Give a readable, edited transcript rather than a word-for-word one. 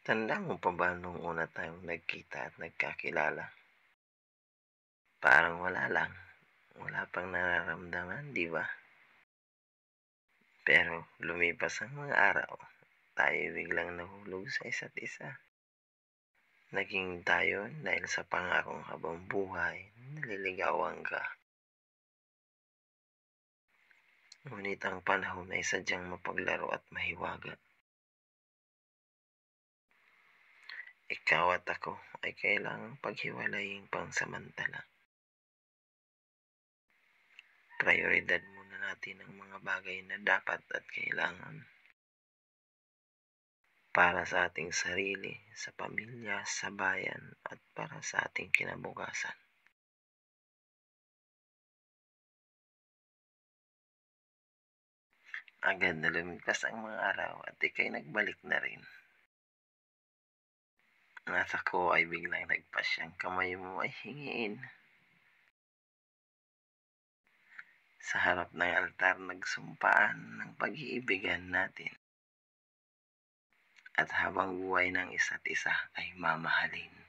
Tanda mo pa ba nung una tayong nagkita at nagkakilala? Parang wala lang, wala pang nararamdaman, 'di ba? Pero lumipas ang mga araw, tayo biglang nahulog sa isa't isa. Naging tayo dahil sa pangakong habang buhay, naliligawan ka. Ngunit ang panahon ay sadyang mapaglaro at mahiwaga. Ikaw at ako ay kailangang paghiwalayin pansamantala. Prayoridad muna natin ang mga bagay na dapat at kailangan para sa ating sarili, sa pamilya, sa bayan, at para sa ating kinabukasan. Agad na lumipas ang mga araw at ika'y nagbalik na rin. At ako ay biglang nagpasyang kamay mo ay hingiin. Sa harap ng altar nagsumpaan ng pag-iibigan natin. At habang buhay ng isa't isa ay mamahalin.